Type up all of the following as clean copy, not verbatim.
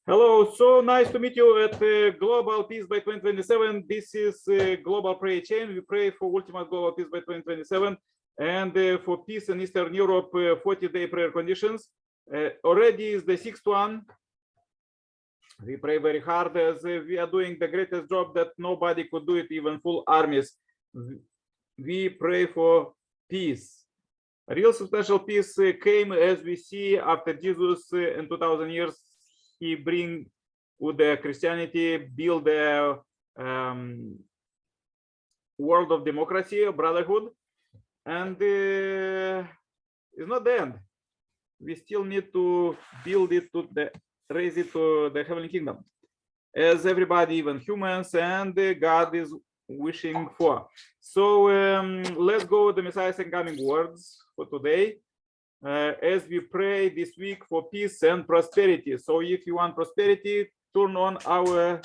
Hello, so nice to meet you at Global Peace by 2027. This is Global Prayer Chain. We pray for ultimate global peace by 2027 and for peace in Eastern Europe, 40-day prayer conditions. Already is the 6th one. We pray very hard as we are doing the greatest job that nobody could do it, even full armies. We pray for peace. Real substantial peace came, as we see, after Jesus in 2000 years. He bring with the Christianity, build the world of democracy, brotherhood, and it's not the end. We still need to build it to raise it to the heavenly kingdom, as everybody, even humans, and God is wishing for. So let's go with the Messiah's incoming words for today. As we pray this week for peace and prosperity. So if you want prosperity, turn on our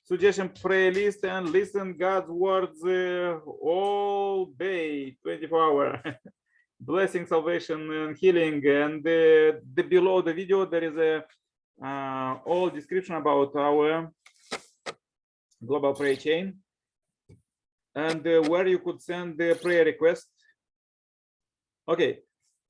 suggestion prayer list and listen God's words all day, 24 hours. Blessing, salvation, and healing. And below the video, there is a all description about our global prayer chain and where you could send the prayer request. Okay.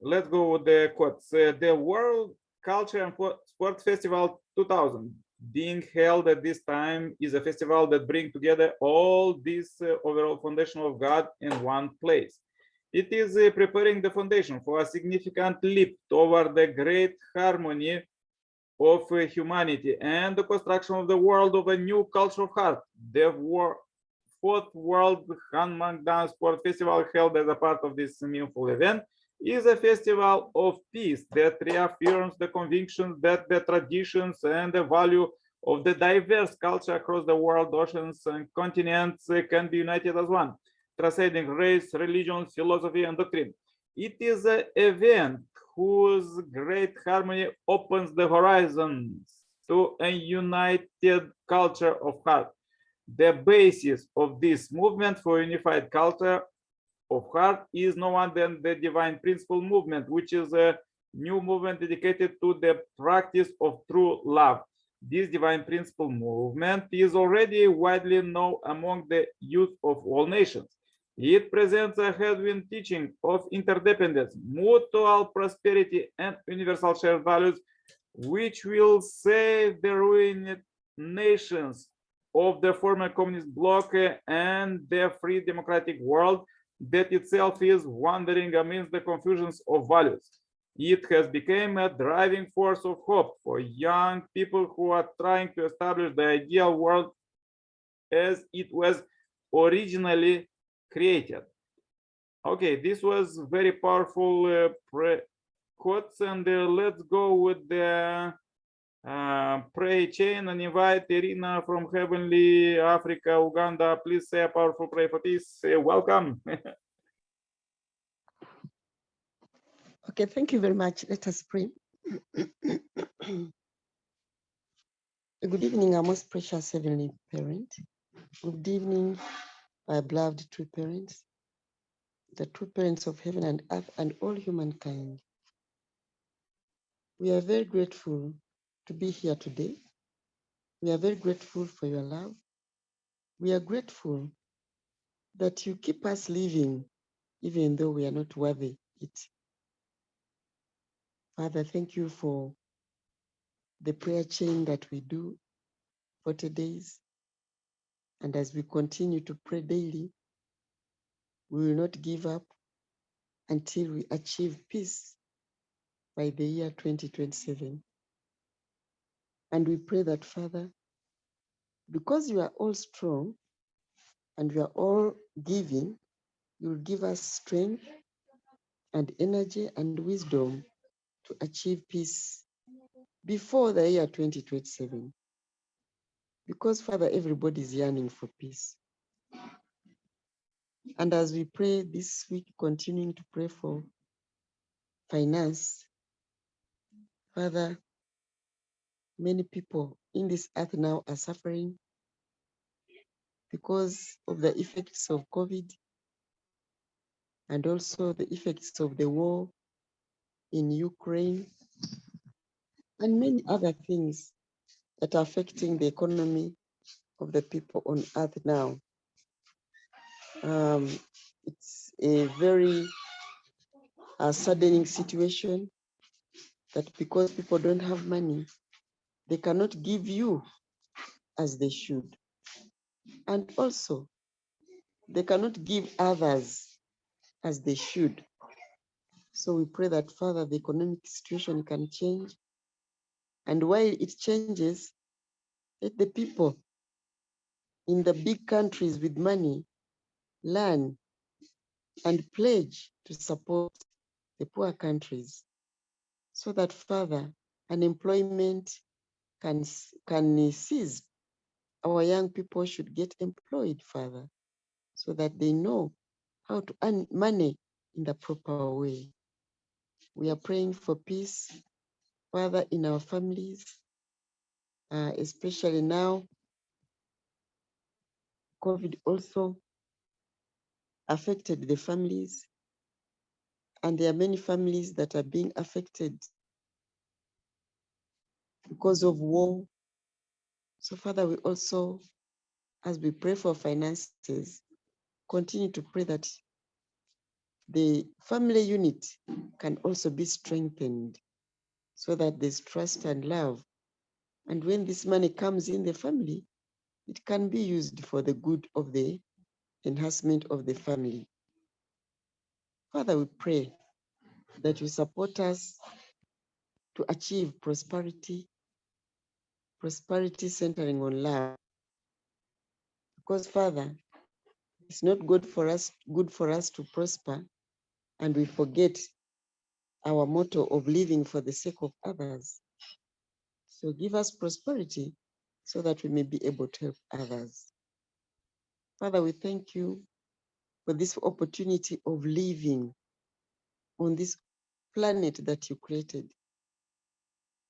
Let's go with the quotes. The World Culture and Sport Festival 2000 being held at this time is a festival that brings together all this overall foundation of God in one place. It is preparing the foundation for a significant leap toward the great harmony of humanity and the construction of the world of a new culture of heart. The fourth World Humankind Sport Festival held as a part of this meaningful event is a festival of peace that reaffirms the conviction that the traditions and the value of the diverse culture across the world, oceans and continents can be united as one, transcending race, religion, philosophy, and doctrine. It is an event whose great harmony opens the horizons to a united culture of heart. The basis of this movement for unified culture of heart is no one than the divine principle movement, which is a new movement dedicated to the practice of true love. This divine principle movement is already widely known among the youth of all nations. It presents a headwind teaching of interdependence, mutual prosperity, and universal shared values, which will save the ruined nations of the former communist bloc and the free democratic world that itself is wandering amidst the confusions of values. It has become a driving force of hope for young people who are trying to establish the ideal world as it was originally created. Okay, this was very powerful quotes, and let's go with the prayer chain and invite Irina from Heavenly Africa, Uganda. Please say a powerful prayer for peace. Welcome. Okay, thank you very much. Let us pray. Good evening, our most precious Heavenly Parent. Good evening, our beloved true parents, the true parents of heaven and earth and all humankind. We are very grateful to be here today. We are very grateful for your love. We are grateful that you keep us living even though we are not worthy it. Father, thank you for the prayer chain that we do 40 days. And as we continue to pray daily, we will not give up until we achieve peace by the year 2027. And we pray that, Father, because you are all strong and we are all giving, you will give us strength and energy and wisdom to achieve peace before the year 2027. Because, Father, everybody is yearning for peace. And as we pray this week, continuing to pray for finance, Father, many people in this earth now are suffering because of the effects of COVID and also the effects of the war in Ukraine and many other things that are affecting the economy of the people on earth now. It's a very saddening situation that because people don't have money, they cannot give you as they should. And also, they cannot give others as they should. So we pray that, Father, the economic situation can change. And while it changes, let the people in the big countries with money learn and pledge to support the poor countries so that, Father, unemployment can cease. Our young people should get employed, Father, so that they know how to earn money in the proper way. We are praying for peace, Father, in our families, especially now. COVID also affected the families, and there are many families that are being affected because of war. So, Father, we also, as we pray for finances, continue to pray that the family unit can also be strengthened so that there's trust and love. And when this money comes in the family, it can be used for the good of the enhancement of the family. Father, we pray that you support us to achieve prosperity centering on love. Because, Father, it's not good for us to prosper and we forget our motto of living for the sake of others. So give us prosperity so that we may be able to help others. Father, we thank you for this opportunity of living on this planet that you created.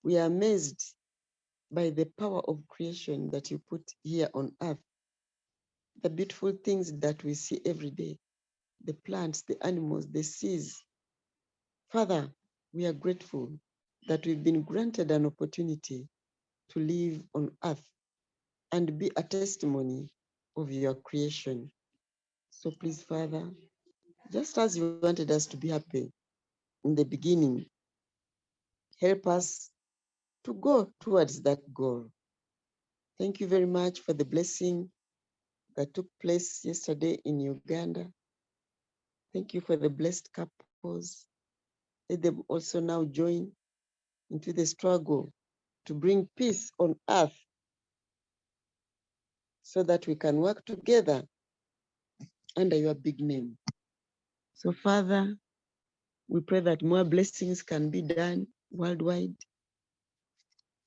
We are amazed by the power of creation that you put here on earth. The beautiful things that we see every day, the plants, the animals, the seas. Father, we are grateful that we've been granted an opportunity to live on earth and be a testimony of your creation. So please, Father, just as you wanted us to be happy in the beginning, help us to go towards that goal. Thank you very much for the blessing that took place yesterday in Uganda. Thank you for the blessed couples. Let them also now join into the struggle to bring peace on earth so that we can work together under your big name. So, Father, we pray that more blessings can be done worldwide,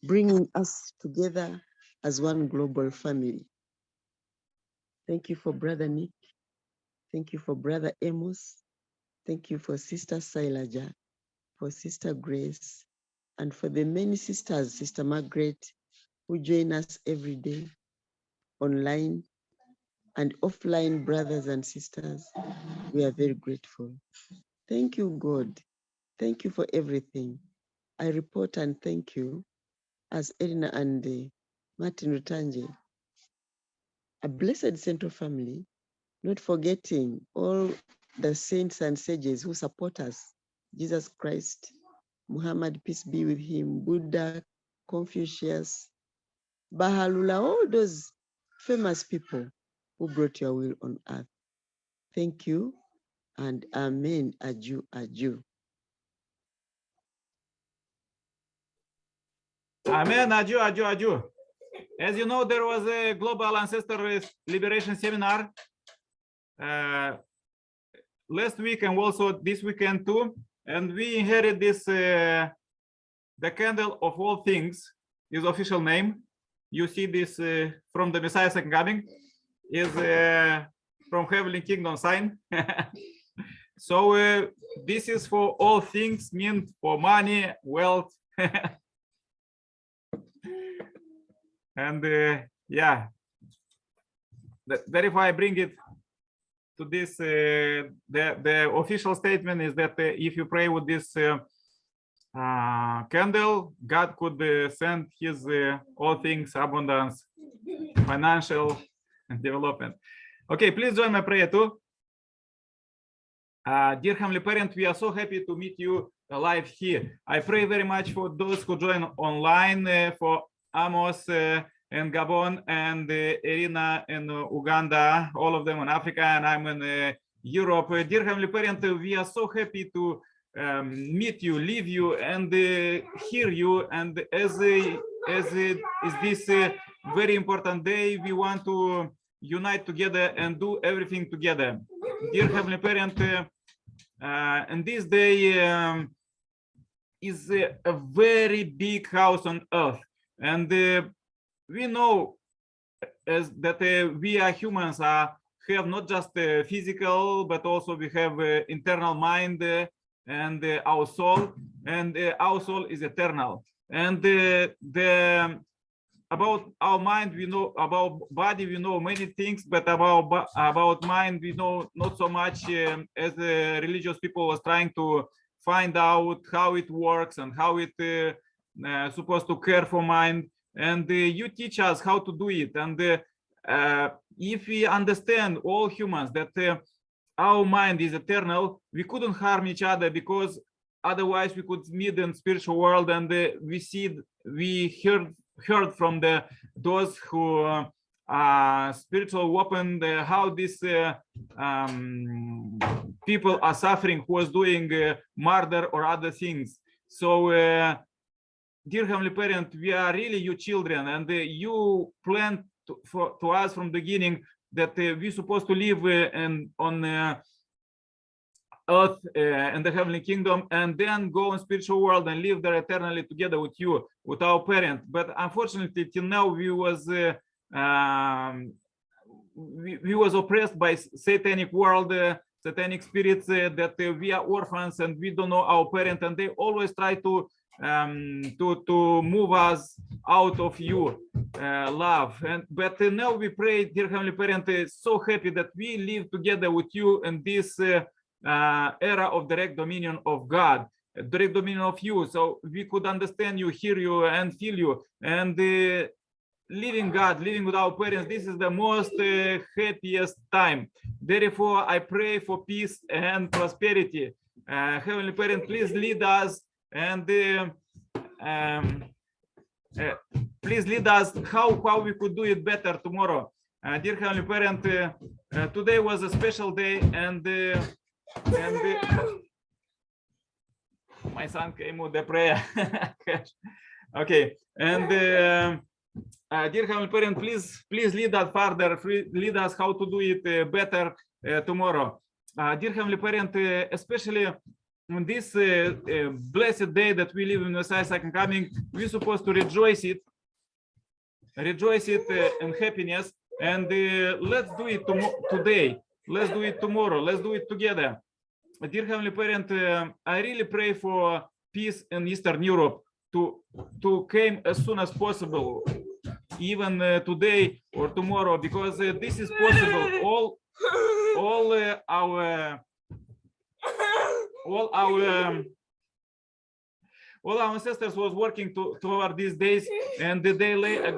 bringing us together as one global family. Thank you for Brother Nick. Thank you for Brother Amos. Thank you for Sister Sailaja, for Sister Grace, and for the many sisters, Sister Margaret, who join us every day, online and offline, brothers and sisters. We are very grateful. Thank you, God. Thank you for everything. I report and thank you as Elena and Martin Rutanje, a blessed central family, not forgetting all the saints and sages who support us, Jesus Christ, Muhammad, peace be with him, Buddha, Confucius, Bahalula, all those famous people who brought your will on earth. Thank you, and amen, adieu, adieu. Amen, adieu, adieu, adieu. As you know, there was a global ancestor liberation seminar last week and also this weekend too. And we inherited this, the candle of all things, is official name. You see this from the Messiah second coming, is from Heavenly Kingdom sign. So this is for all things, meant for money, wealth. And yeah, that if I bring it to this, the official statement is that if you pray with this candle, God could send his all things, abundance, financial and development. Okay, please join my prayer too. Dear Heavenly Parent, we are so happy to meet you live here. I pray very much for those who join online, for Amos in Gabon and Irina in Uganda, all of them in Africa, and I'm in Europe. Dear Heavenly Parent, we are so happy to meet you, live you, and hear you. And as it is this very important day, we want to unite together and do everything together. Dear Heavenly Parent, and this day is a very big house on earth, and we know as that we are humans have not just physical, but also we have internal mind and our soul, and our soul is eternal. And about our mind we know, about body we know many things, but about mind we know not so much, as the religious people was trying to find out how it works and how it supposed to care for mind. And you teach us how to do it. And if we understand, all humans, that our mind is eternal, we couldn't harm each other, because otherwise we could meet in spiritual world, and we heard from those who spiritual weapon, how these people are suffering, who was doing murder or other things. So dear Heavenly Parent, we are really your children, and you planned to us from the beginning that we're supposed to live on earth in the heavenly kingdom, and then go in spiritual world and live there eternally together with you, with our parent. But unfortunately, till now we was oppressed by satanic world, satanic spirits, that we are orphans and we don't know our parent, and they always try to move us out of you love. But now we pray, dear Heavenly Parent, so happy that we live together with you in this era of direct dominion of God, direct dominion of you, so we could understand you, hear you, and feel you. And living God, living with our parents, this is the most happiest time. Therefore, I pray for peace and prosperity. Heavenly Parent, please lead us, and please lead us how we could do it better tomorrow. Dear Heavenly Parent, today was a special day, and my son came with the prayer. Okay, and dear Heavenly Parent, please lead us further, lead us how to do it better tomorrow. Dear Heavenly Parent, especially on this blessed day that we live in Messiah's second coming, we're supposed to rejoice it in happiness, and let's do it today. Let's do it tomorrow. Let's do it together. Dear Heavenly Parent, I really pray for peace in Eastern Europe to come as soon as possible, even today or tomorrow, because this is possible. All our ancestors was working toward these days, and they laid a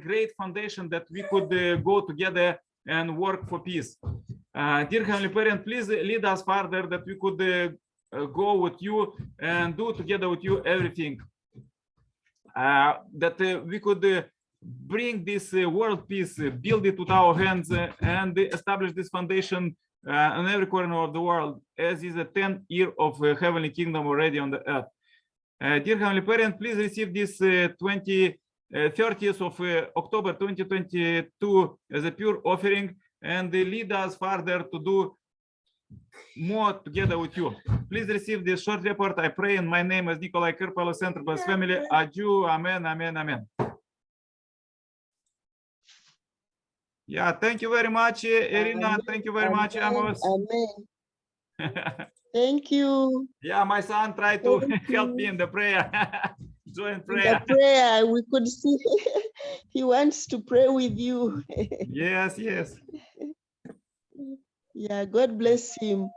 great foundation that we could go together and work for peace. Dear Heavenly Parent, please lead us further, that we could go with you and do together with you everything, that we could bring this world peace, build it with our hands, and establish this foundation in every corner of the world, as is the 10th year of heavenly kingdom already on the earth. Dear Heavenly Parent, please receive this 30th of October 2022 as a pure offering, and lead us further to do more together with you. Please receive this short report. I pray in my name as Nikolai Kirpalo, Center Plus Family. Adieu. Amen. Amen. Amen. Yeah, thank you very much, Irina. Amen. Thank you very much, Amos. Amen. Thank you. Yeah, my son tried to help me in the prayer. Join prayer. The prayer, we could see he wants to pray with you. Yes, yes. Yeah, God bless him.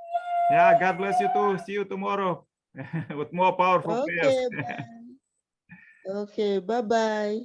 Yeah, God bless you too. See you tomorrow. with more powerful prayers. Okay, bye. Okay, bye-bye.